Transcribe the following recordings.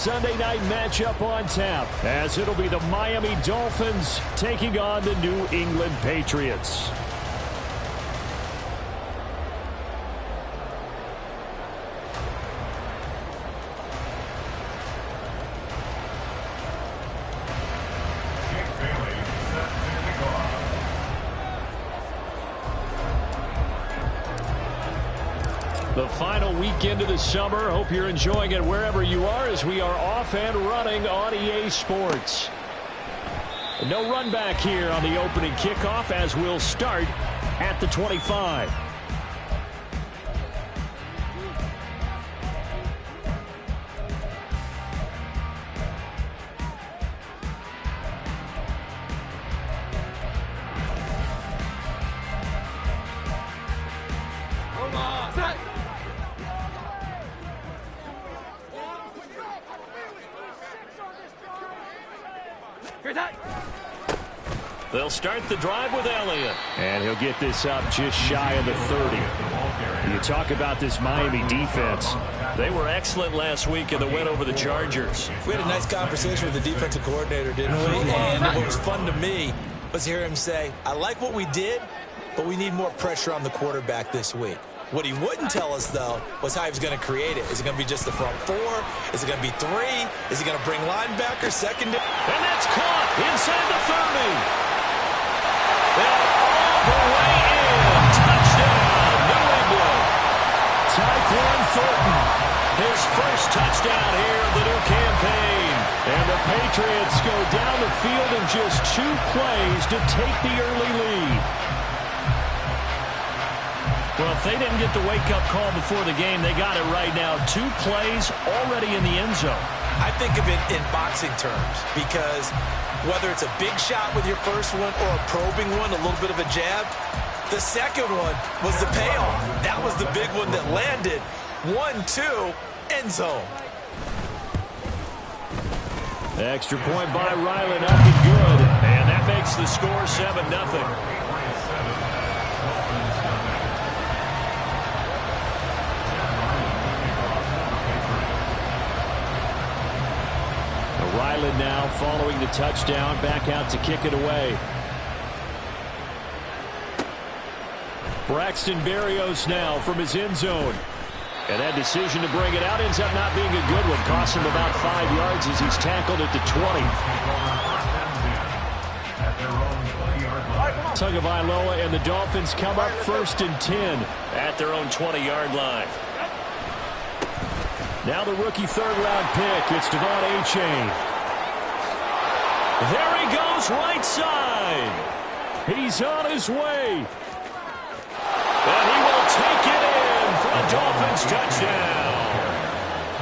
Sunday night matchup on tap, as it'll be the Miami Dolphins taking on the New England Patriots. The final weekend of the summer. Hope you're enjoying it wherever you are as we are off and running on EA Sports. No run back here on the opening kickoff as we'll start at the 25. They'll start the drive with Elliott. And he'll get this up just shy of the 30. You talk about this Miami defense. They were excellent last week in the win over the Chargers. We had a nice conversation with the defensive coordinator, didn't we? And what was fun to me was hear him say, I like what we did, but we need more pressure on the quarterback this week. What he wouldn't tell us, though, was how he was going to create it. Is it going to be just the front four? Is it going to be three? Is he going to bring linebackers, secondary? And that's caught inside the 30. And all the way in. Touchdown, New England. Tyquan Thornton, his first touchdown here of the new campaign. And the Patriots go down the field in just 2 plays to take the early lead. Well, if they didn't get the wake-up call before the game, they got it right now. 2 plays already in the end zone. I think of it in boxing terms because whether it's a big shot with your first one or a probing one, a little bit of a jab, the second one was the payoff. That was the big one that landed. 1-2, end zone. The extra point by Ryland up and good. And that makes the score 7-0. Ryland now following the touchdown, back out to kick it away. Braxton Berrios now from his end zone. And that decision to bring it out ends up not being a good one. Costs him about 5 yards as he's tackled at the 20. Tagovailoa and the Dolphins come up 1st and 10 at their own 20-yard line. Now the rookie 3rd-round pick. It's Devon Achane. There he goes, right side. He's on his way. And he will take it in for a Dolphins touchdown.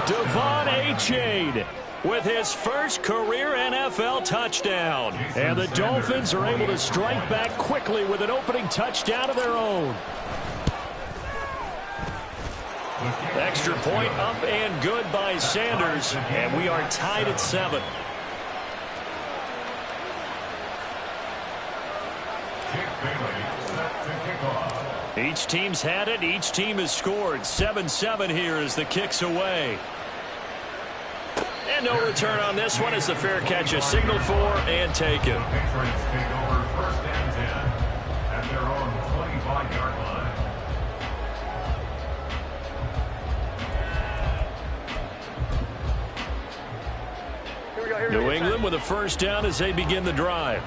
Devon Achane with his first career NFL touchdown. And the Dolphins are able to strike back quickly with an opening touchdown of their own. Extra point up and good by Sanders, and we are tied at 7. Each team's had it. Each team has scored. 7-7 here as the kick's away. And no return on this one as the fair catch is signaled for and taken. Patriots take over 1st and 10 at their own 25-yard line. New England with a first down as they begin the drive.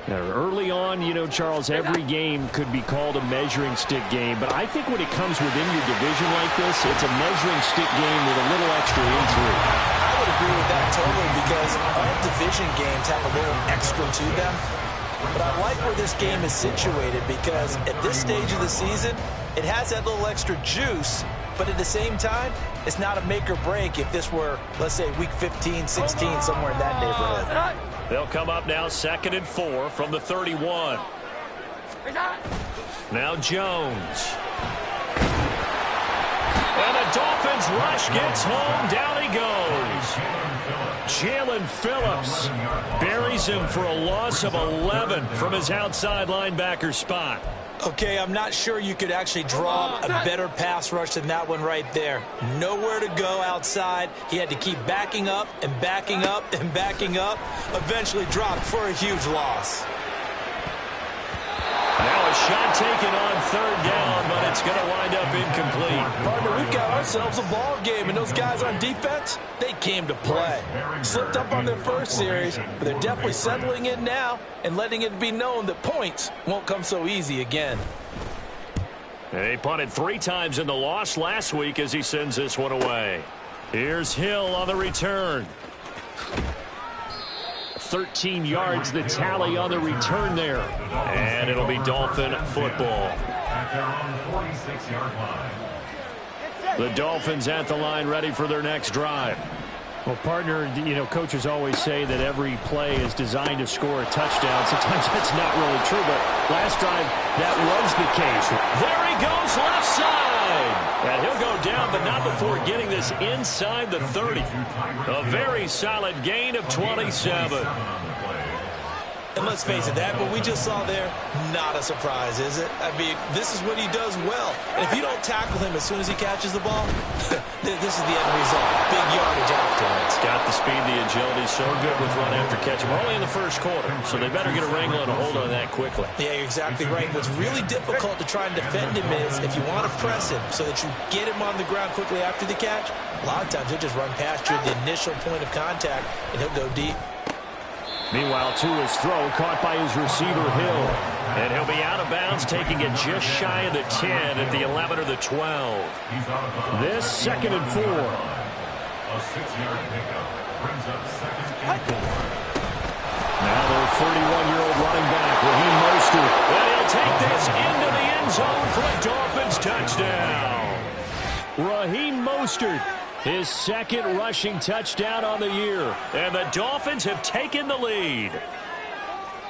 Now, early on, you know, Charles, every game could be called a measuring stick game, but I think when it comes within your division like this, it's a measuring stick game with a little extra intrigue. I would agree with that totally because all division games have a little extra to them. But I like where this game is situated because at this stage of the season, it has that little extra juice, but at the same time, it's not a make or break if this were, let's say, week 15, 16, somewhere in that neighborhood. They'll come up now 2nd and 4 from the 31. Now Jones. And the Dolphins rush gets home. Down he goes. Jalen Phillips buries him for a loss of 11 from his outside linebacker spot. Okay, I'm not sure you could actually draw a better pass rush than that one right there. Nowhere to go outside. He had to keep backing up and backing up and backing up. Eventually dropped for a huge loss. Now a shot taken on third down, but it's going to wind up incomplete. Partner, we've got ourselves a ball game, and those guys on defense, they came to play. Slipped up on their first series, but they're definitely settling in now and letting it be known that points won't come so easy again. They punted 3 times in the loss last week as he sends this one away. Here's Hill on the return. 13 yards the tally on the return there. And it'll be Dolphin football. At their own 46-yard line. The Dolphins at the line ready for their next drive. Well, partner, you know, coaches always say that every play is designed to score a touchdown. Sometimes that's not really true, but last drive that was the case. There he goes left side. And he'll go down, but not before getting this inside the 30. A very solid gain of 27. And let's face it, that what we just saw there, not a surprise, is it? I mean, this is what he does well. And if you don't tackle him as soon as he catches the ball, this is the end result. Big yardage afterwards. Got the speed, the agility, so good with run after catch. We're only in the first quarter, so they better get a wrangle and a hold on that quickly. Yeah, you're exactly right. What's really difficult to try and defend him is if you want to press him so that you get him on the ground quickly after the catch, a lot of times he'll just run past you at the initial point of contact, and he'll go deep. Meanwhile, Tua's throw caught by his receiver, Hill. And he'll be out of bounds, taking it just shy of the 10 at the 11 or the 12. This 2nd and 4. A 6-yard pickup brings up 2nd and 4. Now their 41-year-old running back, Raheem Mostert. And he'll take this into the end zone for a Dolphins touchdown. Raheem Mostert, his 2nd rushing touchdown on the year. And the Dolphins have taken the lead.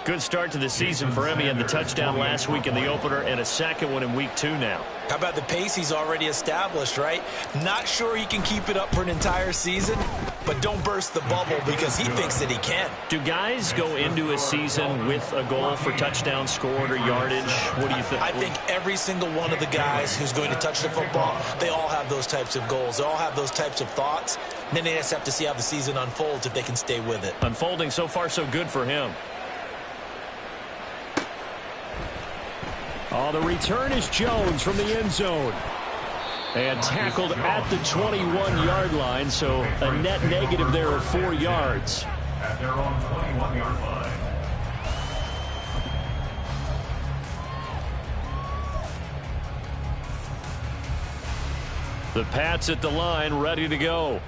Good start to the season for him. He had the touchdown last week in the opener and a 2nd one in week 2 now. How about the pace he's already established, right? Not sure he can keep it up for an entire season, but don't burst the bubble because he thinks that he can. Do guys go into a season with a goal for touchdown scored or yardage? What do you think? I think every single one of the guys who's going to touch the football, they all have those types of goals. They all have those types of thoughts. And then they just have to see how the season unfolds if they can stay with it. Unfolding so far so good for him. Oh, the return is Jones from the end zone. And tackled at the 21-yard line, so a net negative there of 4 yards. At their own 21-yard line. The Pats at the line, ready to go.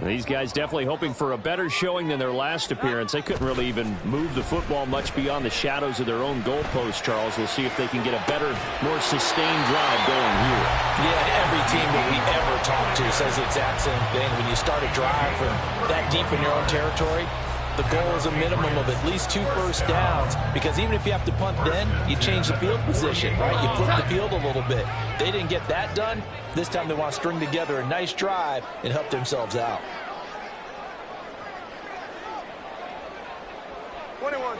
These guys definitely hoping for a better showing than their last appearance. They couldn't really even move the football much beyond the shadows of their own goalpost, Charles. We'll see if they can get a better, more sustained drive going here. Yeah, and every team that we ever talk to says the exact same thing. When you start a drive from that deep in your own territory, the goal is a minimum of at least 2 first downs, because even if you have to punt then, you change the field position, right? You flip the field a little bit. They didn't get that done. This time they want to string together a nice drive and help themselves out. 21.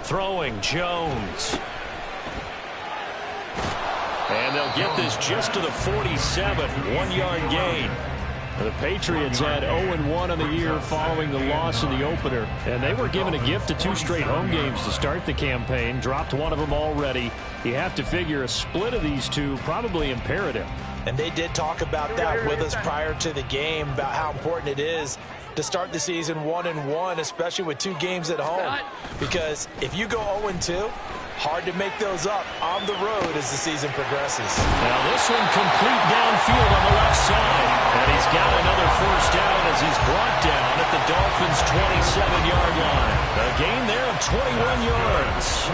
Throwing Jones. And they'll get this just to the 47, 1-yard gain. The Patriots had 0-1 on the year following the loss in the opener. And they were given a gift of 2 straight home games to start the campaign. Dropped one of them already. You have to figure a split of these two probably imperative. And they did talk about that with us prior to the game, about how important it is to start the season 1-1, especially with 2 games at home. Because if you go 0-2, hard to make those up on the road as the season progresses. Now this one complete downfield on the left side. And he's got another first down as he's brought down at the Dolphins' 27-yard line. A gain there of 21 yards.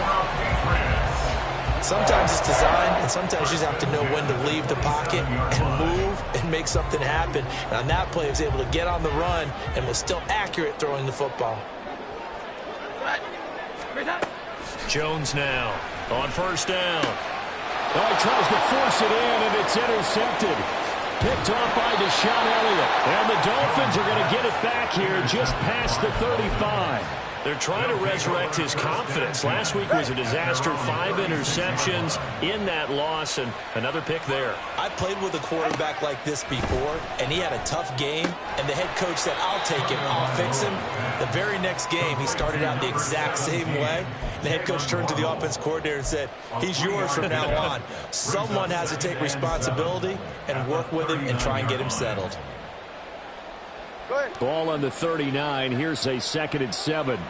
Sometimes it's designed, and sometimes you just have to know when to leave the pocket and move and make something happen. And on that play, he was able to get on the run and was still accurate throwing the football. Jones now on first down. Oh, he tries to force it in, and it's intercepted. Picked off by Deshaun Elliott. And the Dolphins are going to get it back here just past the 35. They're trying to resurrect his confidence. Last week was a disaster. 5 interceptions in that loss, and another pick there. I played with a quarterback like this before, and he had a tough game, and the head coach said, I'll take him, I'll fix him. The very next game, he started out the exact same way. The head coach turned to the offense coordinator and said, he's yours from now on. Someone has to take responsibility and work with him and try and get him settled. Ball on the 39. Here's a 2nd and 7.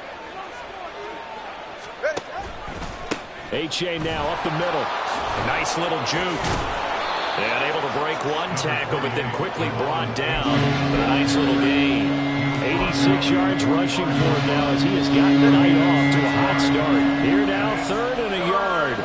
H.A. now up the middle. A nice little juke. And able to break one tackle, but then quickly brought down. But a nice little gain. 86 yards rushing for him now as he has gotten the night off to a hot start. Here now, 3rd and a yard.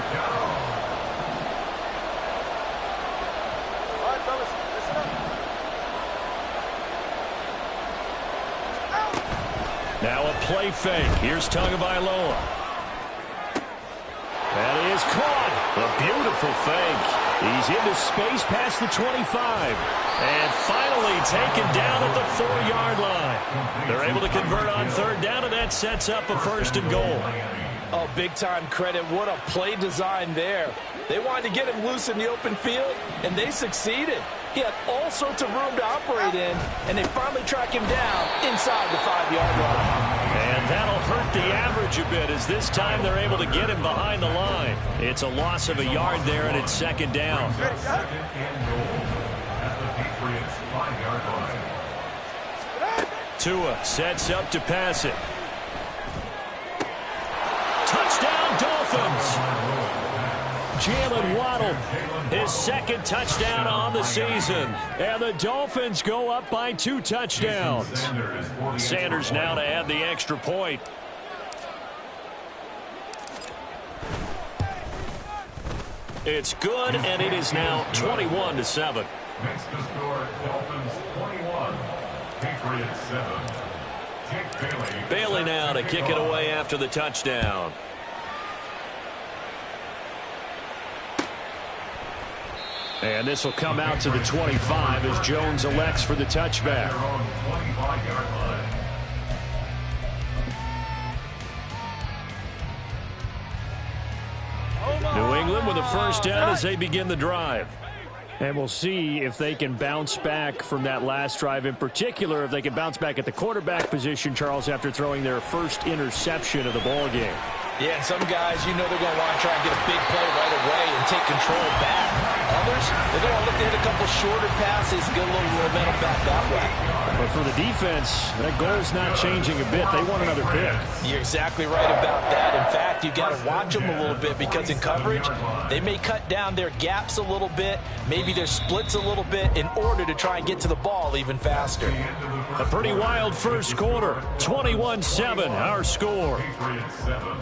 Now a play fake. Here's Tagovailoa. That is caught. A beautiful fake. He's into space past the 25. And finally taken down at the 4-yard line. They're able to convert on 3rd down, and that sets up a 1st and goal. Oh, big-time credit. What a play design there. They wanted to get him loose in the open field, and they succeeded. He had all sorts of room to operate in, and they finally track him down inside the 5-yard line. And that'll hurt the average a bit, as this time they're able to get him behind the line. It's a loss of a yard there, and it's 2nd down. 2nd and goal at the Patriots' 5-yard line. Tua sets up to pass it. Touchdown, Dolphins! Jalen Waddle, his 2nd touchdown on the season. And the Dolphins go up by 2 touchdowns. Sanders now to add the extra point. It's good, and it is now 21-7. Next to score, Dolphins 21, Patriots 7. Jake Bailey. Bailey now to kick it away after the touchdown. And this will come out to the 25 as Jones elects for the touchback. New England with a 1st down as they begin the drive. And we'll see if they can bounce back from that last drive. In particular, if they can bounce back at the quarterback position, Charles, after throwing their 1st interception of the ball game. Yeah, and some guys, you know they're going to want to try and get a big play right away and take control back. Others, they're going to look to hit a couple shorter passes, get a little momentum back that way. But for the defense, that goal's not changing a bit. They want another pick. You're exactly right about that. In fact, you've got to watch them a little bit because in coverage, they may cut down their gaps a little bit, maybe their splits a little bit in order to try and get to the ball even faster. A pretty wild first quarter. 21-7, our score. Patriots 7.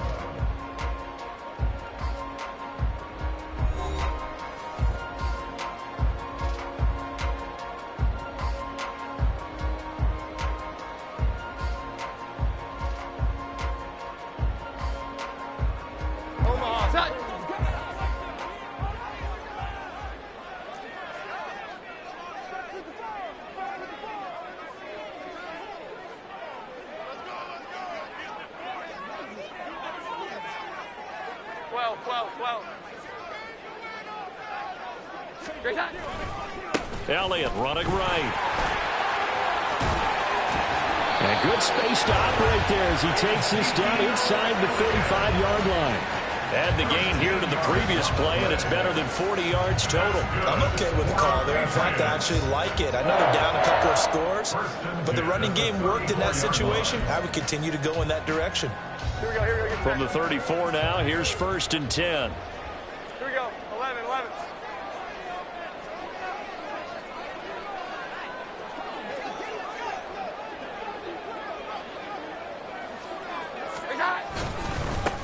Elliott running right. And good space to operate there as he takes this down inside the 35-yard line. Add the gain here to the previous play, and it's better than 40 yards total. I'm okay with the call there. In fact, I actually like it. I know they're down a couple of scores, but the running game worked in that situation. I would continue to go in that direction. From the 34 now, here's 1st and 10. Here we go, 11.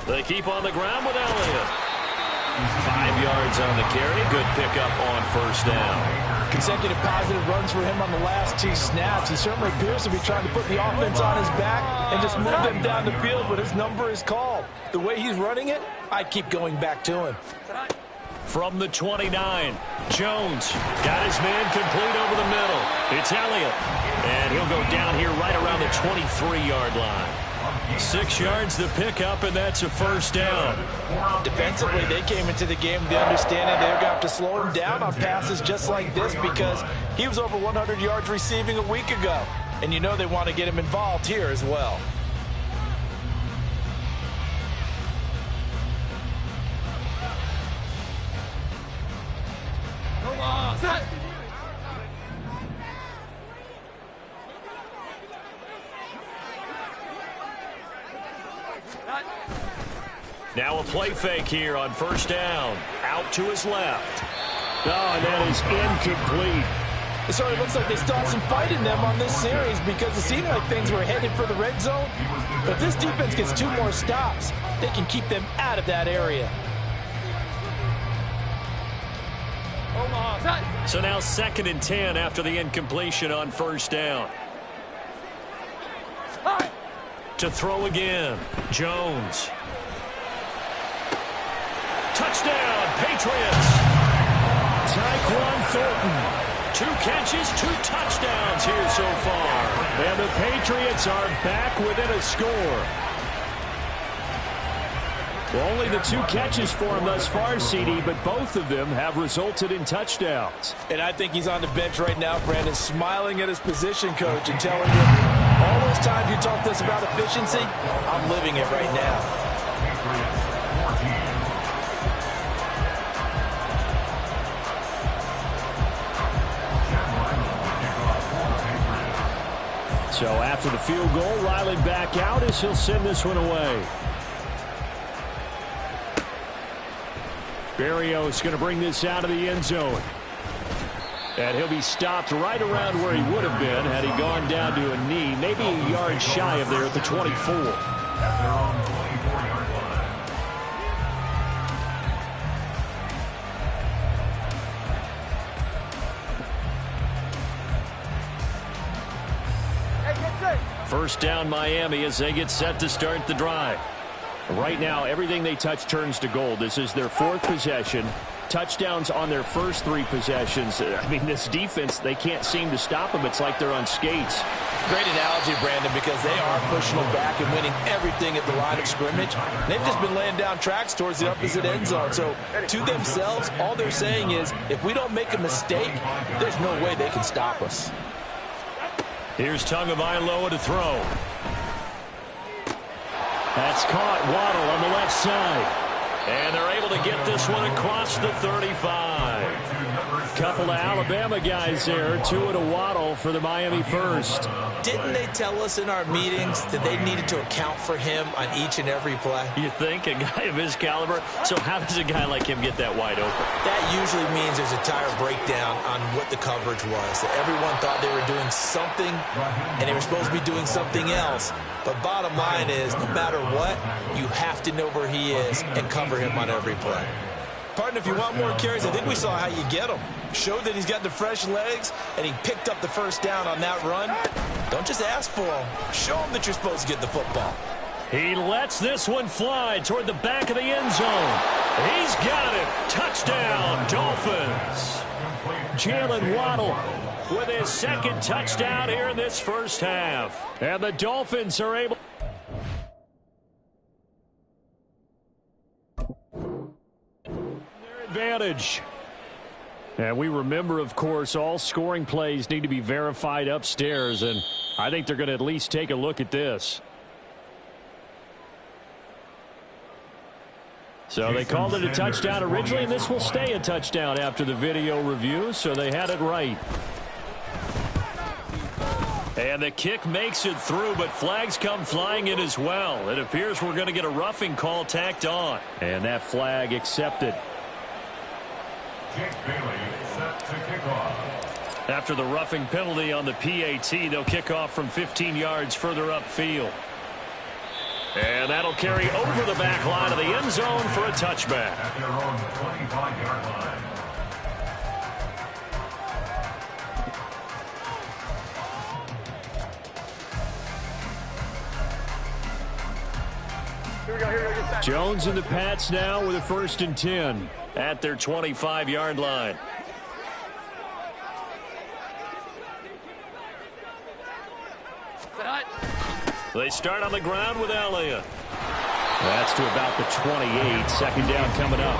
They keep on the ground with Elliott. 5 yards on the carry. Good pickup on 1st down. Consecutive positive runs for him on the last 2 snaps. He certainly appears to be trying to put the offense on his back and just move them down the field, but his number is called. The way he's running it, I keep going back to him. From the 29, Jones got his man complete over the middle. It's Elliott, and he'll go down here right around the 23-yard line. 6 yards the pickup, and that's a first down. Defensively, they came into the game with the understanding they're going to have to slow him down on passes just like this because he was over 100 yards receiving a week ago. And you know they want to get him involved here as well. Come on, set. Now a play fake here on first down. Out to his left. Oh, and that is incomplete. It sort of looks like they still have some fight in them on this series because it seemed like things were headed for the red zone. But if this defense gets 2 more stops, they can keep them out of that area. So now 2nd and 10 after the incompletion on first down. To throw again, Jones. Touchdown, Patriots. Tyquan Thornton. 2 catches, 2 touchdowns here so far. And the Patriots are back within a score. Well, only the 2 catches for him thus far, CD, but both of them have resulted in touchdowns. And I think he's on the bench right now, Brandon, smiling at his position coach and telling him, all those times you talk to us about efficiency, I'm living it right now. So after the field goal, Riley back out as he'll send this one away. Berrios going to bring this out of the end zone. And he'll be stopped right around where he would have been had he gone down to a knee, maybe a yard shy of there at the 24. First down Miami as they get set to start the drive. Right now, everything they touch turns to gold. This is their 4th possession. Touchdowns on their first 3 possessions. I mean, this defense, they can't seem to stop them. It's like they're on skates. Great analogy, Brandon, because they are pushing them back and winning everything at the line of scrimmage. They've just been laying down tracks towards the opposite end zone. So to themselves, all they're saying is, if we don't make a mistake, there's no way they can stop us. Here's Tagovailoa to throw. That's caught. Waddle on the left side. And they're able to get this one across the 35. Couple of Alabama guys there. 2 to Waddle for the Miami first. Didn't they tell us in our meetings that they needed to account for him on each and every play? You think? A guy of his caliber? So how does a guy like him get that wide open? That usually means there's a tire breakdown on what the coverage was. That everyone thought they were doing something, and they were supposed to be doing something else. But bottom line is, no matter what, you have to know where he is and cover him on every play. Partner, if you want more carries, I think we saw how you get him. Showed that he's got the fresh legs, and he picked up the first down on that run. Don't just ask for him. Show him that you're supposed to get the football. He lets this one fly toward the back of the end zone. He's got it. Touchdown, Dolphins. Jalen Waddle with his 2nd touchdown here in this first half. And the Dolphins are able... their advantage. And we remember, of course, all scoring plays need to be verified upstairs, and I think they're going to at least take a look at this. So they called it a touchdown originally, and this will stay a touchdown after the video review, so they had it right. And the kick makes it through, but flags come flying in as well. It appears we're going to get a roughing call tacked on. And that flag accepted. Jake Bailey set to kick off. After the roughing penalty on the PAT, they'll kick off from 15 yards further upfield. And that'll carry over the back line of the end zone for a touchback. At their own 25-yard line. Here we go, get set. Jones and the Pats now with a 1st and 10 at their 25-yard line. Set. They start on the ground with Elliott. That's to about the 28. Second down coming up.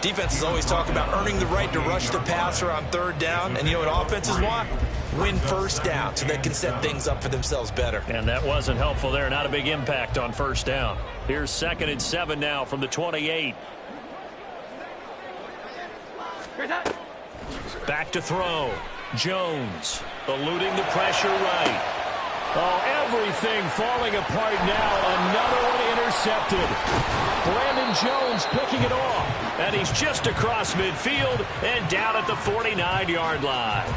Defenses always talk about earning the right to rush the passer on third down. And you know what offenses want? Win first down so they can set things up for themselves better. And that wasn't helpful there. Not a big impact on first down. Here's 2nd and 7 now from the 28. Back to throw. Jones eluding the pressure right. Oh, everything falling apart now. Another one intercepted. Brandon Jones picking it off. And he's just across midfield and down at the 49-yard line.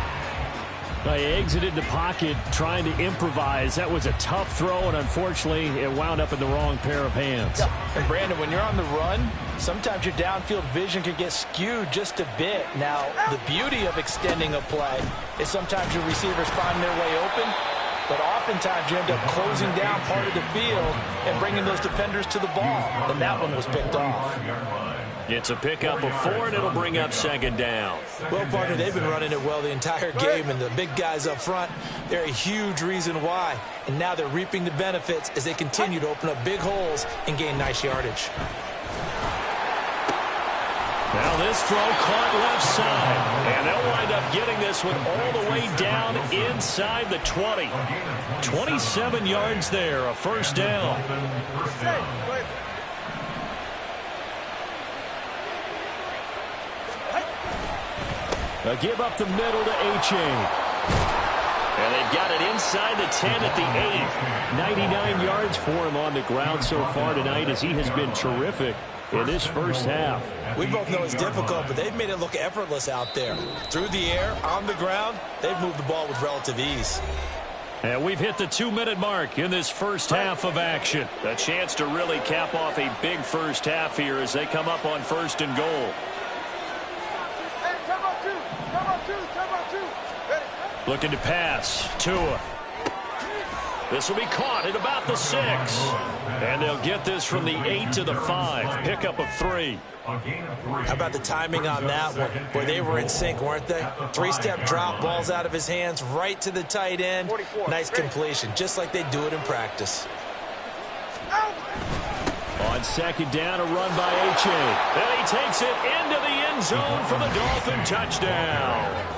He exited the pocket trying to improvise. That was a tough throw, and unfortunately, it wound up in the wrong pair of hands. And Brandon, when you're on the run, sometimes your downfield vision can get skewed just a bit. Now, the beauty of extending a play is sometimes your receivers find their way open, but oftentimes you end up closing down part of the field and bringing those defenders to the ball. And that one was picked off. It's a pickup of 4, and it'll bring up 2nd down. Well, partner, they've been running it well the entire game, and the big guys up front, they're a huge reason why. And now they're reaping the benefits as they continue to open up big holes and gain nice yardage. Now this throw caught left side, and they'll wind up getting this one all the way down inside the 20. 27 yards there, a first down. A give up the middle to H.A. And they've got it inside the 10 at the 8. 99 yards for him on the ground so far tonight as he has been terrific in this first half. We both know it's difficult, but they've made it look effortless out there. Through the air, on the ground, they've moved the ball with relative ease. And we've hit the 2-minute mark in this first half of action. A chance to really cap off a big first half here as they come up on 1st and goal. Looking to pass. Tua. This will be caught at about the 6. And they'll get this from the 8 to the 5. Pickup of 3. How about the timing on that one? Boy, they were in sync, weren't they? 3-step drop, balls out of his hands, right to the tight end. Nice completion, just like they do it in practice. On 2nd down, a run by H.A. And he takes it into the end zone for the Dolphin touchdown.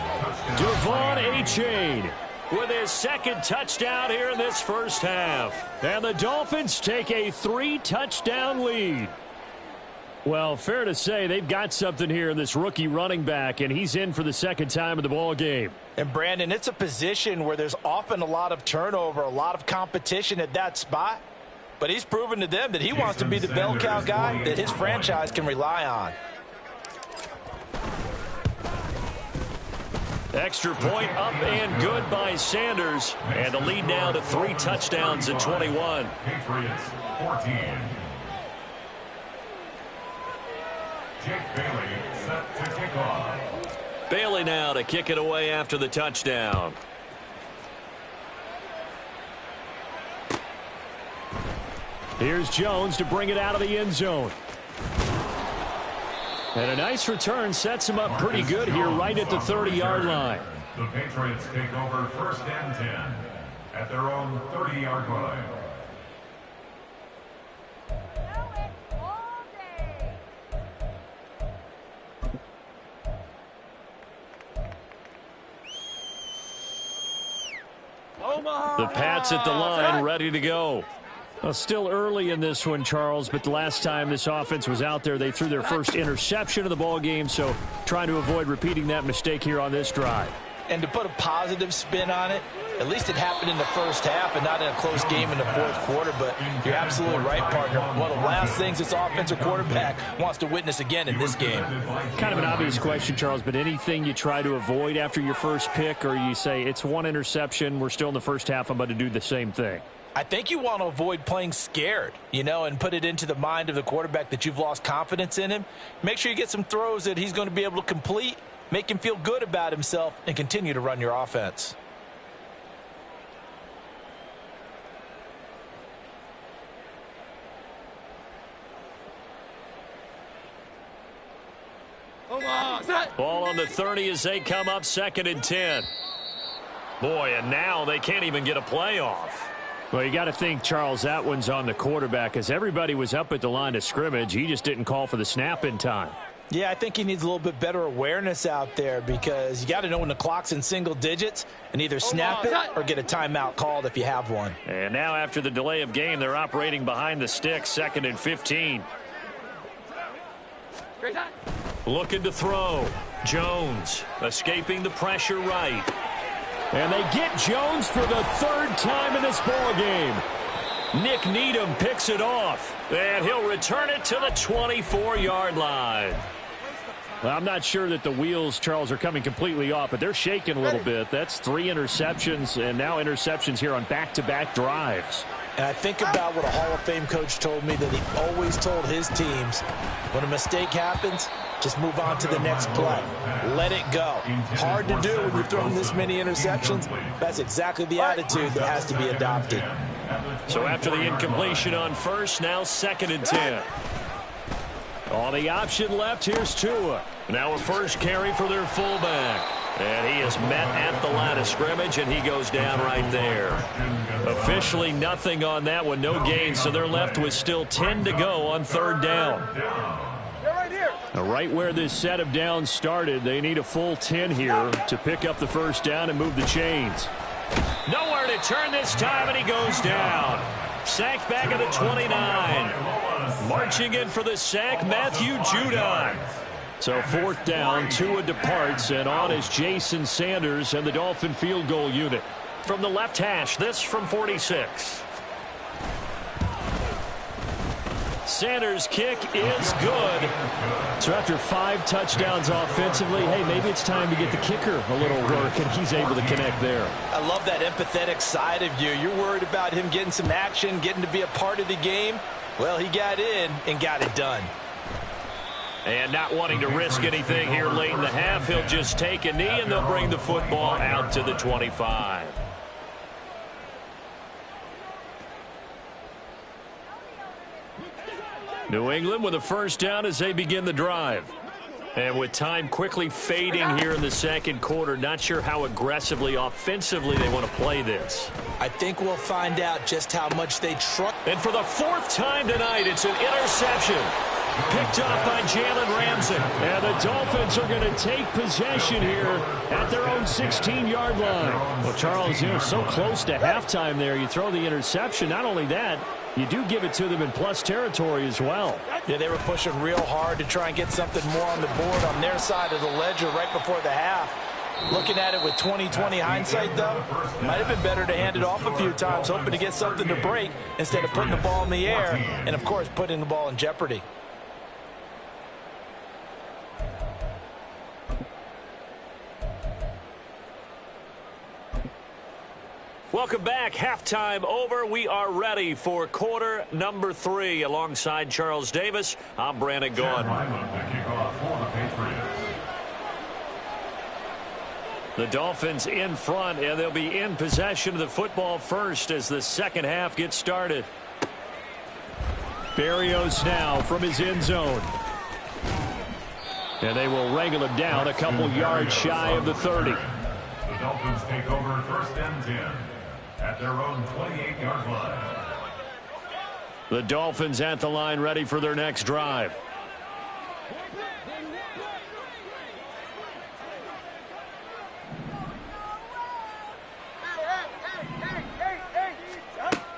Devon Achane with his 2nd touchdown here in this first half. And the Dolphins take a 3-touchdown lead. Well, fair to say they've got something here in this rookie running back, and he's in for the 2nd time in the ball game. And, Brandon, it's a position where there's often a lot of turnover, a lot of competition at that spot. But he's proven to them that he wants to be the bell cow guy that his franchise can rely on. Extra point up and good by Sanders. And the lead now to 3 touchdowns at 21. Patriots 14. Jake Bailey set to kick off. Bailey now to kick it away after the touchdown. Here's Jones to bring it out of the end zone. And a nice return sets him up pretty good here right at the 30-yard line. The Patriots take over 1st and 10 at their own 30-yard line. The Pats at the line, ready to go. Well, still early in this one, Charles, but the last time this offense was out there, they threw their first interception of the ball game, so trying to avoid repeating that mistake here on this drive. And to put a positive spin on it, at least it happened in the first half and not in a close game in the 4th quarter, but you're absolutely right, partner. One of the last things this offensive quarterback wants to witness again in this game. Kind of an obvious question, Charles, but anything you try to avoid after your first pick, or you say it's 1 interception, we're still in the first half, I'm about to do the same thing? I think you want to avoid playing scared, and put it into the mind of the quarterback that you've lost confidence in him. Make sure you get some throws that he's going to be able to complete, make him feel good about himself, and continue to run your offense. Ball on the 30 as they come up 2nd and 10. Boy, and now they can't even get a play off. Well, you got to think, Charles, that one's on the quarterback as everybody was up at the line of scrimmage. He just didn't call for the snap in time. Yeah, I think he needs a little bit better awareness out there because you got to know when the clock's in single digits and either snap it or get a timeout called if you have one. And now after the delay of game, they're operating behind the sticks, 2nd and 15. Looking to throw. Jones escaping the pressure right. And they get Jones for the 3rd time in this ball game. Nick Needham picks it off, and he'll return it to the 24-yard line. Well, I'm not sure that the wheels, Charles, are coming completely off, but they're shaking a little bit. That's 3 interceptions, and now interceptions here on back-to-back drives. And I think about what a Hall of Fame coach told me, that he always told his teams, when a mistake happens, just move on to the next play. Let it go. Hard to do when you're throwing this many interceptions. That's exactly the attitude that has to be adopted. So after the incompletion on first, now 2nd and 10. On the option left, here's Tua. Now a first carry for their fullback. And he is met at the line of scrimmage, and he goes down right there. Officially nothing on that one, no gain, so they're left with still 10 to go on 3rd down. Now, right where this set of downs started, they need a full 10 here to pick up the first down and move the chains. Nowhere to turn this time, and he goes down. Sacked back at the 29. Marching in for the sack, Matthew Judon. So 4th down, Tua departs, and on is Jason Sanders and the Dolphin field goal unit. From the left hash, this from 46. Sanders' kick is good. So after 5 touchdowns offensively, hey, maybe it's time to get the kicker a little work, and he's able to connect there. I love that empathetic side of you. You're worried about him getting some action, getting to be a part of the game. Well, he got in and got it done. And not wanting to risk anything here late in the half, he'll just take a knee, and they'll bring the football out to the 25. New England with a first down as they begin the drive. And with time quickly fading here in the 2nd quarter, not sure how aggressively, offensively they want to play this. I think we'll find out just how much they trust. And for the 4th time tonight, it's an interception. Picked up by Jalen Ramsey. And the Dolphins are going to take possession here at their own 16-yard line. Well, Charles, so close to halftime there. You throw the interception. Not only that, you do give it to them in plus territory as well. Yeah, they were pushing real hard to try and get something more on the board on their side of the ledger right before the half. Looking at it with 20/20 hindsight, though, might have been better to hand it off a few times, hoping to get something to break instead of putting the ball in the air and, of course, putting the ball in jeopardy. Welcome back. Halftime over. We are ready for quarter number 3. Alongside Charles Davis, I'm Brandon Gaughan. The Dolphins in front, and they'll be in possession of the football first as the 2nd half gets started. Berrios now from his end zone. And they will wrangle him down a couple yards shy of the 30. The Dolphins take over 1st and 10 at their own 28-yard line. The Dolphins at the line, ready for their next drive.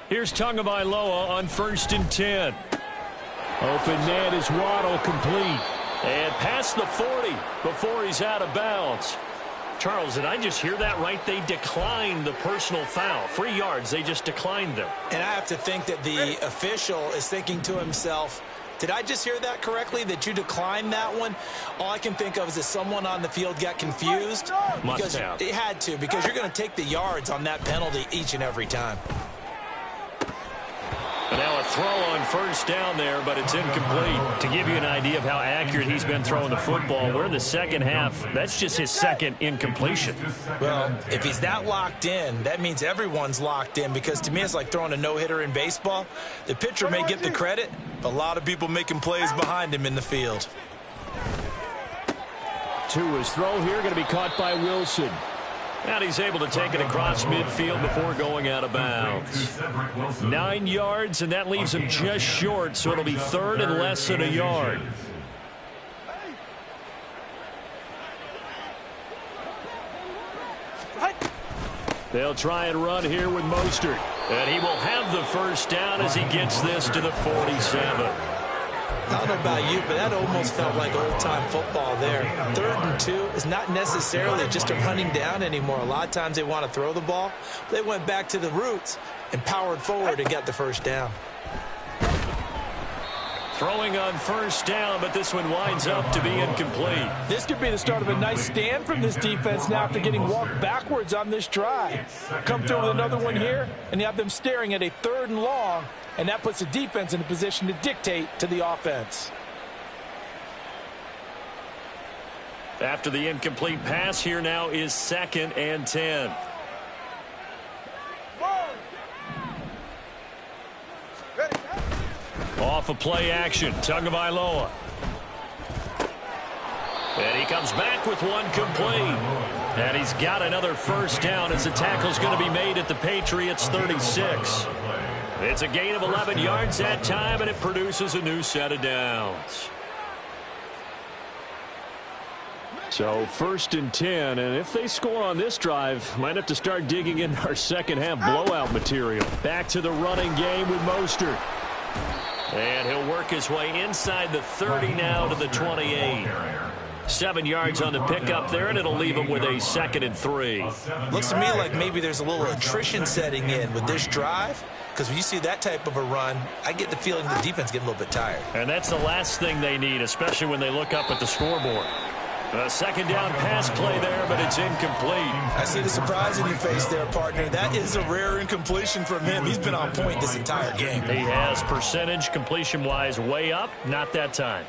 Here's Tagovailoa on 1st and 10. Open man is Waddle, complete. And past the 40 before he's out of bounds. Charles, did I just hear that right? They declined the personal foul. 3 yards, they just declined them. And I have to think that the official is thinking to himself, did I just hear that correctly, that you declined that one? All I can think of is that someone on the field got confused. Must have. It had to, because you're going to take the yards on that penalty each and every time. Now a throw on 1st down there, but it's incomplete. To give you an idea of how accurate he's been throwing the football, we're in the 2nd half. That's just his 2nd incompletion. Well, if he's that locked in, that means everyone's locked in, because to me it's like throwing a no-hitter in baseball. The pitcher may get the credit, but a lot of people making plays behind him in the field. Tua's throw here going to be caught by Wilson. And he's able to take it across midfield before going out of bounds. 9 yards, and that leaves him just short, so it'll be third and less than a yard. They'll try and run here with Mostert. And he will have the first down as he gets this to the 47. I don't know about you, but that almost felt like old-time football there. 3rd and 2 is not necessarily just a running down anymore. A lot of times they want to throw the ball. They went back to the roots and powered forward and got the first down. Throwing on first down, but this one winds up to be incomplete. This could be the start of a nice stand from this defense now after getting walked backwards on this drive. Come through with another one here, and you have them staring at a 3rd and long, and that puts the defense in a position to dictate to the offense. After the incomplete pass, here now is 2nd and 10. Off of play action, Tagovailoa. And he comes back with one complete. And he's got another first down as the tackle's going to be made at the Patriots' 36. It's a gain of 11 yards that time, and it produces a new set of downs. So 1st and 10, and if they score on this drive, might have to start digging in our second half blowout material. Back to the running game with Mostert. And he'll work his way inside the 30 now to the 28. 7 yards on the pickup there, and it'll leave him with a 2nd and 3. Looks to me like maybe there's a little attrition setting in with this drive, because when you see that type of a run, I get the feeling the defense getting a little bit tired. And that's the last thing they need, especially when they look up at the scoreboard. A second down pass play there, but it's incomplete. I see the surprise in your face there, partner. That is a rare incompletion from him. He's been on point this entire game. He has percentage completion-wise way up, not that time.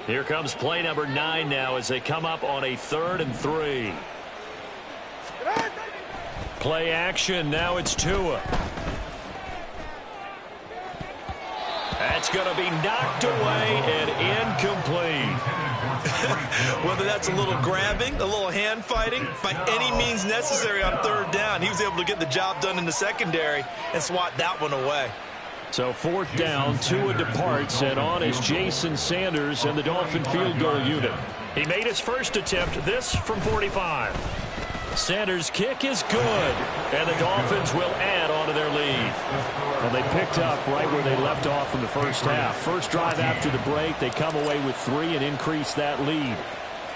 Here comes play number 9 now as they come up on a 3rd and 3. Play action, now it's Tua. That's going to be knocked away and incomplete. Whether that's a little grabbing, a little hand fighting, by any means necessary on 3rd down, he was able to get the job done in the secondary and swat that one away. So 4th down, Tua departs, and on is Jason Sanders and the Dolphin field goal unit. He made his first attempt, this from 45. Sanders' kick is good, and the Dolphins will add on to their lead. Well, they picked up right where they left off in the first half. First drive after the break, they come away with 3 and increase that lead.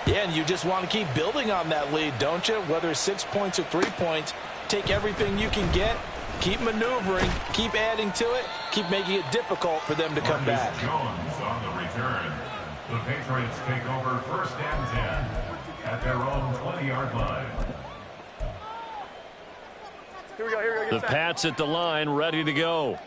Yeah, and you just want to keep building on that lead, don't you? Whether it's 6 points or 3 points, take everything you can get, keep maneuvering, keep adding to it, keep making it difficult for them to come back. Jones on the return. The Patriots take over 1st and 10 at their own 20-yard line. Here we go. The Pats at the line, ready to go.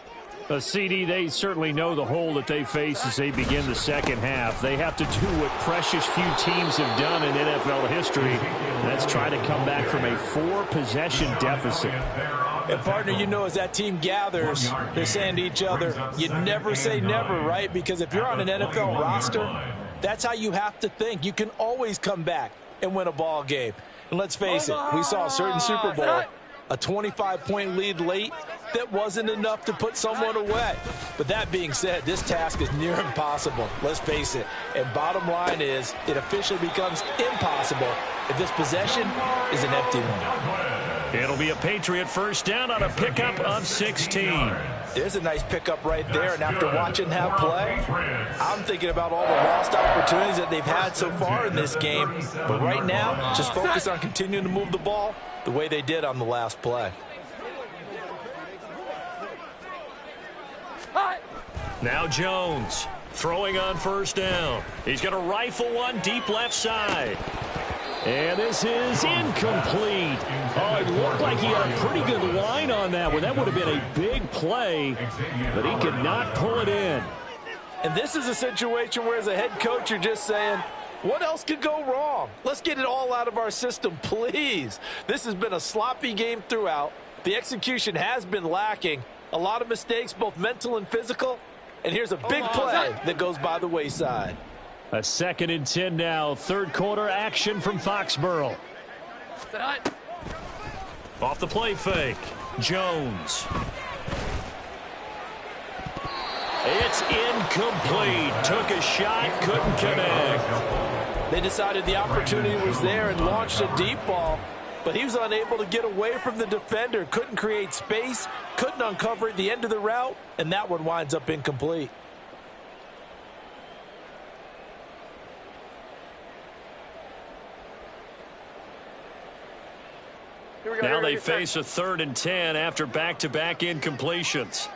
CD, they certainly know the hole that they face as they begin the second half. They have to do what precious few teams have done in NFL history. That's try to come back from a 4-possession deficit. And, partner, you know, as that team gathers, they're saying to each other, you never say never, right? Because if you're on an NFL roster, that's how you have to think. You can always come back and win a ball game. And let's face it, we saw a certain Super Bowl, a 25-point lead late, that wasn't enough to put someone away. But that being said, this task is near impossible. Let's face it. And bottom line is, it officially becomes impossible if this possession is an empty one. It'll be a Patriot first down on a pickup of 16. There's a nice pickup right there, and after watching that play, I'm thinking about all the lost opportunities that they've had so far in this game. But right now, just focus on continuing to move the ball the way they did on the last play. Now Jones throwing on first down. He's going to rifle one deep left side. And this is incomplete. Oh, it looked like he had a pretty good line on that one. That would have been a big play, but he could not pull it in. And this is a situation where, as a head coach, you're just saying, what else could go wrong? Let's get it all out of our system, please. This has been a sloppy game throughout. The execution has been lacking. A lot of mistakes, both mental and physical. And here's a big play that goes by the wayside. A 2nd and 10 now. 3rd quarter action from Foxborough. Off the play fake. Jones. It's incomplete. Took a shot, couldn't connect. They decided the opportunity was there and launched a deep ball, but he was unable to get away from the defender. Couldn't create space, couldn't uncover at the end of the route, and that one winds up incomplete. Now they face a 3rd and 10 after back-to-back incompletions.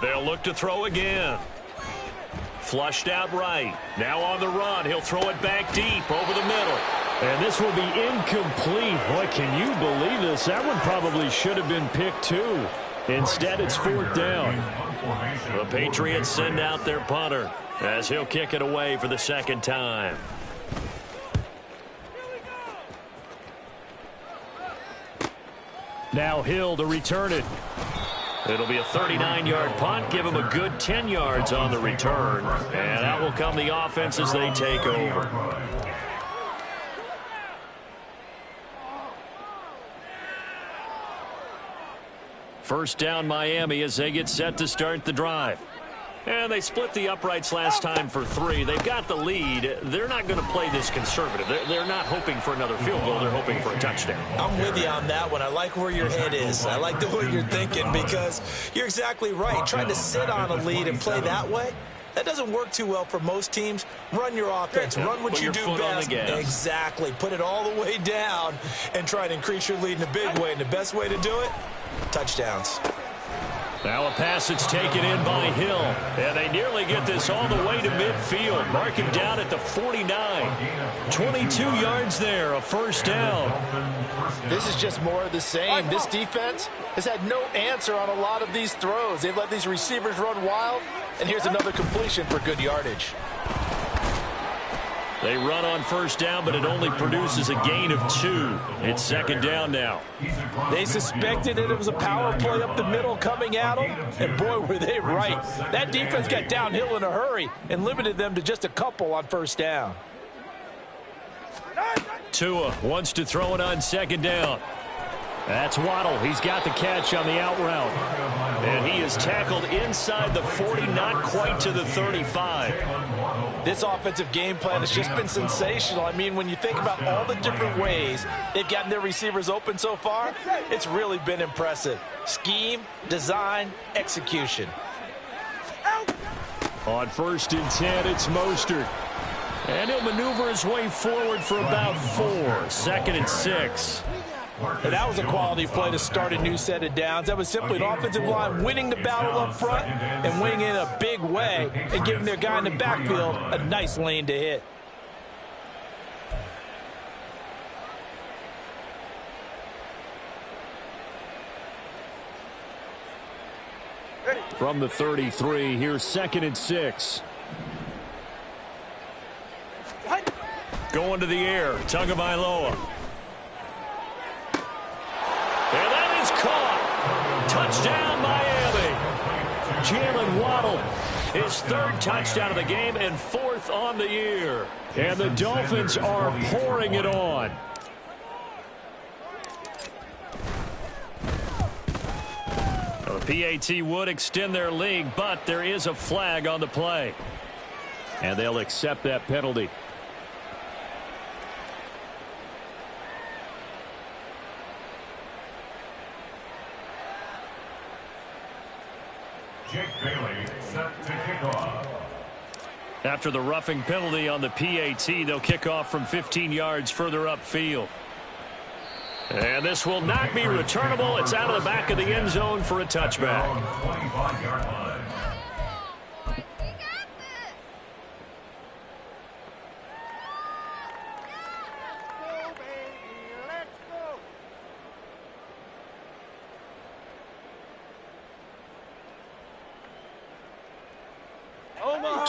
They'll look to throw again. Flushed out right. Now on the run. He'll throw it back deep over the middle. And this will be incomplete. Boy, can you believe this? That one probably should have been picked too. Instead, it's 4th down. The Patriots send out their punter as he'll kick it away for the 2nd time. Now Hill to return it. It'll be a 39-yard punt. Give him a good 10 yards on the return. And out will come the offense as they take over. First down Miami as they get set to start the drive. And they split the uprights last time for 3. They've got the lead. They're not going to play this conservative. They're not hoping for another field goal. They're hoping for a touchdown. I'm with you on that one. I like where your head is. I like the way you're thinking because you're exactly right. Trying to sit on a lead and play that way, that doesn't work too well for most teams. Run your offense. Run what you do best. Exactly. Put it all the way down and try to increase your lead in a big way. And the best way to do it, touchdowns. Now a pass that's taken in by Hill. And they nearly get this all the way to midfield. Mark him down at the 49. 22 yards there, a 1st down. This is just more of the same. This defense has had no answer on a lot of these throws. They've let these receivers run wild. And here's another completion for good yardage. They run on 1st down, but it only produces a gain of 2. It's 2nd down now. They suspected that it was a power play up the middle coming at them, and boy, were they right. That defense got downhill in a hurry and limited them to just a couple on 1st down. Tua wants to throw it on 2nd down. That's Waddle. He's got the catch on the out route. And he is tackled inside the 40, not quite to the 35. This offensive game plan has just been sensational. I mean, when you think about all the different ways they've gotten their receivers open so far, it's really been impressive. Scheme, design, execution. On 1st and 10, it's Mostert. And he'll maneuver his way forward for about 4. 2nd and 6. And that was a quality play to start a new set of downs. That was simply an offensive line winning the battle up front and winning in a big way and giving their guy in the backfield a nice lane to hit. From the 33, here's 2nd and 6. Going to the air, Tagovailoa. And that is caught. Touchdown, Miami. Jalen Waddle, his 3rd touchdown of the game and 4th on the year. And the Dolphins are pouring it on. The PAT would extend their lead, but there is a flag on the play. And they'll accept that penalty. Jake Bailey set to kick off. After the roughing penalty on the PAT, they'll kick off from 15 yards further upfield. And this will not be returnable. It's out of the back of the end zone for a touchback. 25-yard line.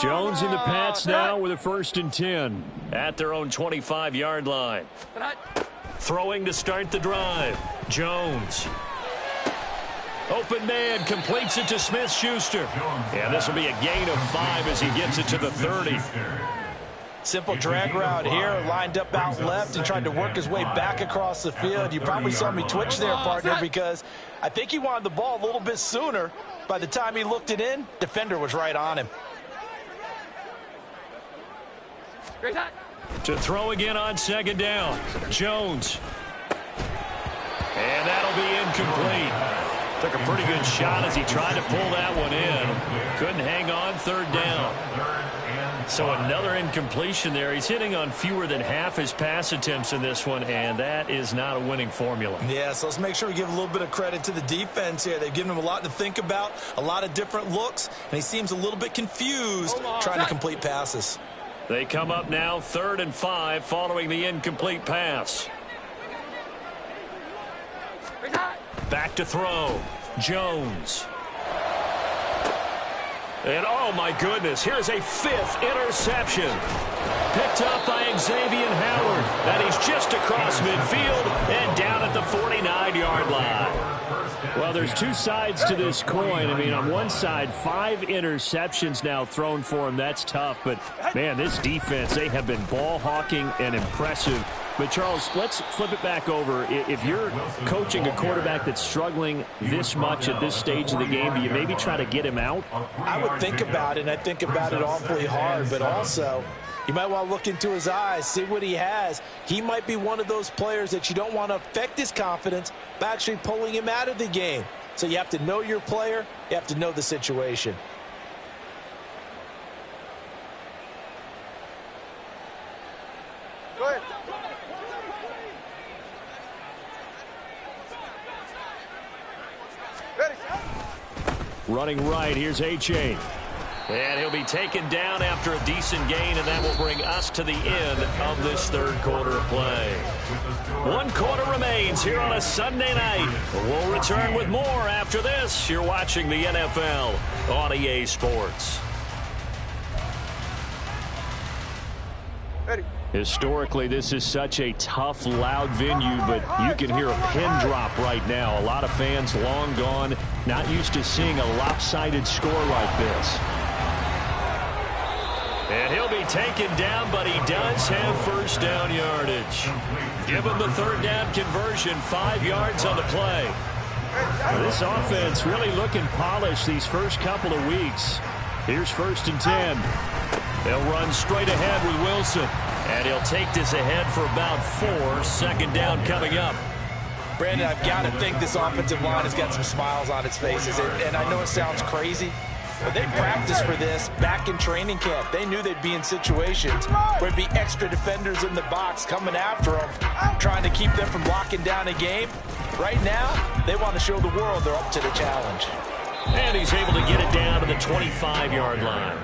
Jones in the Pats now with a 1st and 10. At their own 25-yard line. Throwing to start the drive. Jones. Open man completes it to Smith-Schuster. And this will be a gain of 5 as he gets it to the 30. Simple drag route here, lined up out left and tried to work his way back across the field. You probably saw me twitch there, partner, because I think he wanted the ball a little bit sooner. By the time he looked it in, defender was right on him. To throw again on second down. Jones. And that'll be incomplete. Took a pretty good shot as he tried to pull that one in. Couldn't hang on, third down. So another incompletion there. He's hitting on fewer than half his pass attempts in this one, and that is not a winning formula. Yeah, so let's make sure we give a little bit of credit to the defense here. They've given him a lot to think about, a lot of different looks, and he seems a little bit confused trying to complete passes. They come up now 3rd and 5 following the incomplete pass. Back to throw. Jones. And oh my goodness, here's a 5th interception. Picked up by Xavier Howard. And he's just across midfield and down at the 49-yard line. Well, there's two sides to this coin. I mean, on one side, 5 interceptions now thrown for him. That's tough. But, man, this defense, they have been ball hawking and impressive. But, Charles, let's flip it back over. If you're coaching a quarterback that's struggling this much at this stage of the game, do you maybe try to get him out? I would think about it, and I think about it awfully hard. But also, you might want to look into his eyes, see what he has. He might be one of those players that you don't want to affect his confidence by actually pulling him out of the game. So you have to know your player. You have to know the situation. Go ahead. Running right, here's A-Chain. And he'll be taken down after a decent gain, and that will bring us to the end of this third quarter of play. 1 quarter remains here on a Sunday night. We'll return with more after this. You're watching the NFL on EA Sports. Ready. Historically, this is such a tough, loud venue, but you can hear a pin drop right now. A lot of fans long gone, not used to seeing a lopsided score like this. And he'll be taken down, but he does have first down yardage. Give him the 3rd down conversion, 5 yards on the play. This offense really looking polished these first couple of weeks. Here's 1st and 10. They'll run straight ahead with Wilson. And he'll take this ahead for about 4. 2nd down coming up. Brandon, I've got to think this offensive line has got some smiles on its faces. And I know it sounds crazy, but they practiced for this back in training camp. They knew they'd be in situations where there'd be extra defenders in the box coming after them, trying to keep them from locking down a game. Right now, they want to show the world they're up to the challenge. And he's able to get it down to the 25-yard line.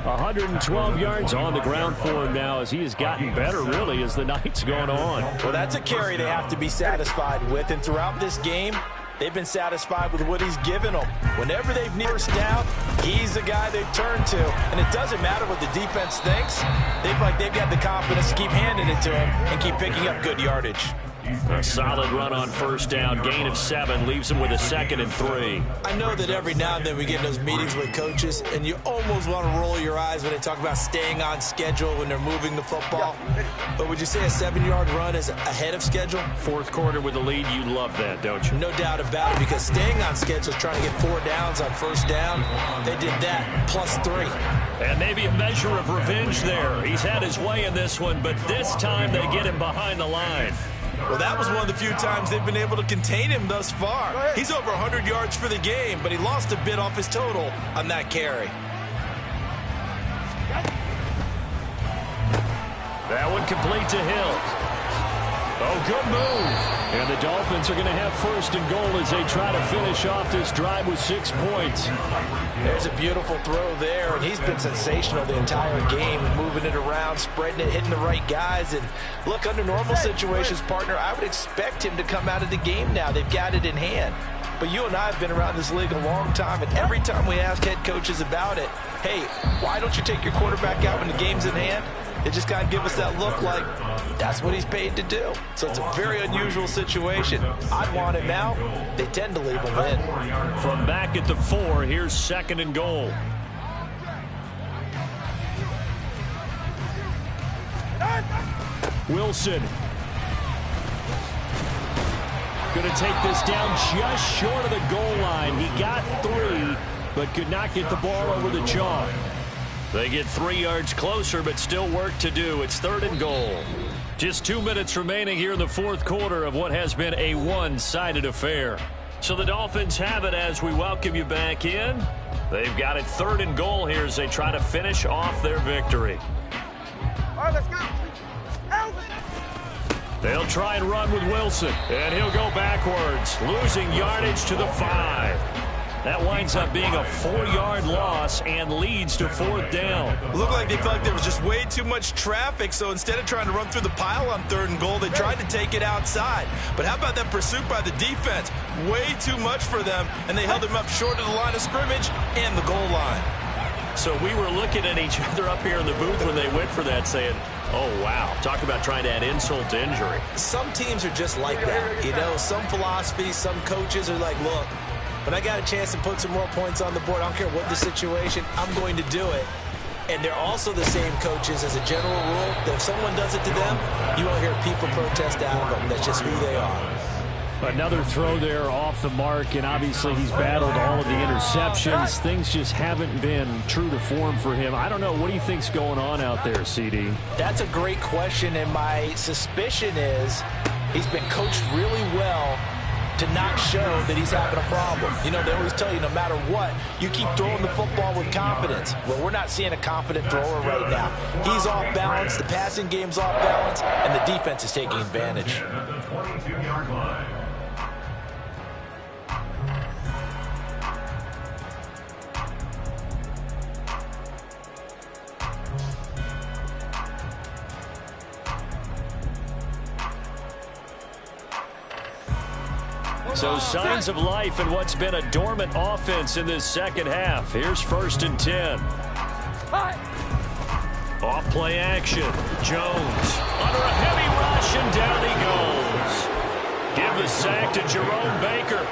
112 yards on the ground for him now as he has gotten better, really, as the night's gone on. Well, that's a carry they have to be satisfied with, and throughout this game, they've been satisfied with what he's given them. Whenever they've first down, he's the guy they've turned to, and it doesn't matter what the defense thinks. They've got the confidence to keep handing it to him and keep picking up good yardage. A solid run on first down. Gain of 7 leaves him with a 2nd and 3. I know that every now and then we get in those meetings with coaches, and you almost want to roll your eyes when they talk about staying on schedule when they're moving the football. But would you say a 7-yard run is ahead of schedule? 4th quarter with the lead, you love that, don't you? No doubt about it, because staying on schedule is trying to get 4 downs on first down. They did that, plus 3. And maybe a measure of revenge there. He's had his way in this one, but this time they get him behind the line. Well, that was one of the few times they've been able to contain him thus far. He's over 100 yards for the game, but he lost a bit off his total on that carry. That one complete to Hill. Oh, good move. And the Dolphins are going to have 1st and goal as they try to finish off this drive with 6 points. There's a beautiful throw there, and he's been sensational the entire game, moving it around, spreading it, hitting the right guys. And look, under normal situations, partner, I would expect him to come out of the game now. They've got it in hand. But you and I have been around this league a long time, and every time we ask head coaches about it, hey, why don't you take your quarterback out when the game's in hand? They just kind of give us that look like that's what he's paid to do. So it's a very unusual situation. I'd want him out. They tend to leave him in. From back at the 4, here's 2nd and goal. Wilson. Going to take this down just short of the goal line. He got 3, but could not get the ball over the chalk. They get 3 yards closer, but still work to do. It's 3rd and goal. Just 2 minutes remaining here in the 4th quarter of what has been a one-sided affair. So the Dolphins have it as we welcome you back in. They've got it 3rd and goal here as they try to finish off their victory. All right, let's go. They'll try and run with Wilson, and he'll go backwards, losing yardage to the 5. That winds up being a 4-yard loss and leads to 4th down. It looked like they felt like there was just way too much traffic, so instead of trying to run through the pile on 3rd and goal, they tried to take it outside. But how about that pursuit by the defense? Way too much for them, and they held him up short of the line of scrimmage and the goal line. So we were looking at each other up here in the booth when they went for that, saying, oh, wow, talk about trying to add insult to injury. Some teams are just like that. You know, some philosophies, some coaches are like, look, when I got a chance to put some more points on the board, I don't care what the situation, I'm going to do it. And they're also the same coaches as a general rule that if someone does it to them, you won't hear people protest out of them. That's just who they are. Another throw there off the mark, and obviously he's battled all of the interceptions. Things just haven't been true to form for him. I don't know. What do you think's going on out there, CD? That's a great question, and my suspicion is he's been coached really well to not show that he's having a problem. You know, they always tell you no matter what, you keep throwing the football with confidence. Well, we're not seeing a confident thrower right now. He's off balance, the passing game's off balance, and the defense is taking advantage. At the 22-yard line. So signs of life in what's been a dormant offense in this second half. Here's 1st and 10. Off play action. Jones under a heavy rush, and down he goes. Give the sack to Jerome Baker.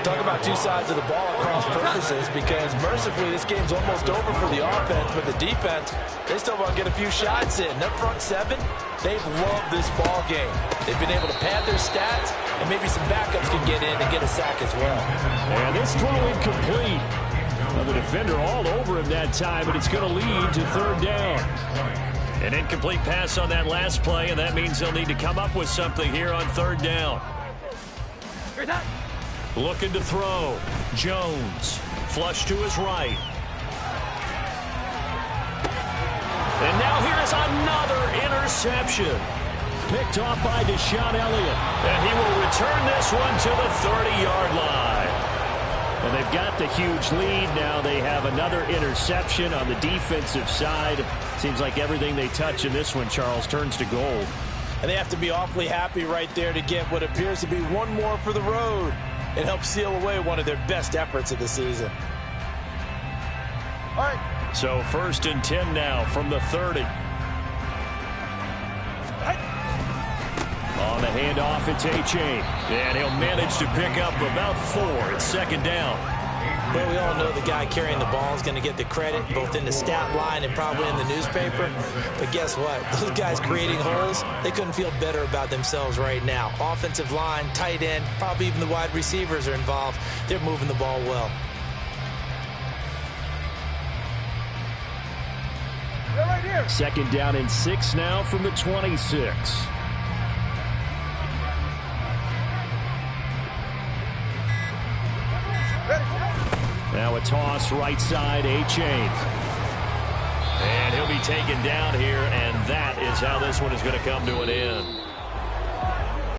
Talk about two sides of the ball at cross purposes, because mercifully this game's almost over for the offense, but the defense, they still want to get a few shots in. Their front 7, they've loved this ball game. They've been able to pad their stats, and maybe some backups can get in and get a sack as well. And this throw incomplete. Well, the defender all over him that time, but it's going to lead to 3rd down. An incomplete pass on that last play, and that means they'll need to come up with something here on 3rd down. Looking to throw. Jones. Flush to his right. And now here's another interception. Picked off by Deshaun Elliott. And he will return this one to the 30-yard line. And they've got the huge lead. Now they have another interception on the defensive side. Seems like everything they touch in this one, Charles, turns to gold. And they have to be awfully happy right there to get what appears to be one more for the road. It helps seal away one of their best efforts of the season. All right. So 1st and 10 now from the 30. On the handoff, it's H.A. And he'll manage to pick up about 4. It's 2nd down. Well, we all know the guy carrying the ball is going to get the credit, both in the stat line and probably in the newspaper. But guess what? Those guys creating holes, they couldn't feel better about themselves right now. Offensive line, tight end, probably even the wide receivers are involved. They're moving the ball well. They're right here. 2nd down and 6 now from the 26. Now a toss right side, A-Chain. And he'll be taken down here, and that is how this one is going to come to an end.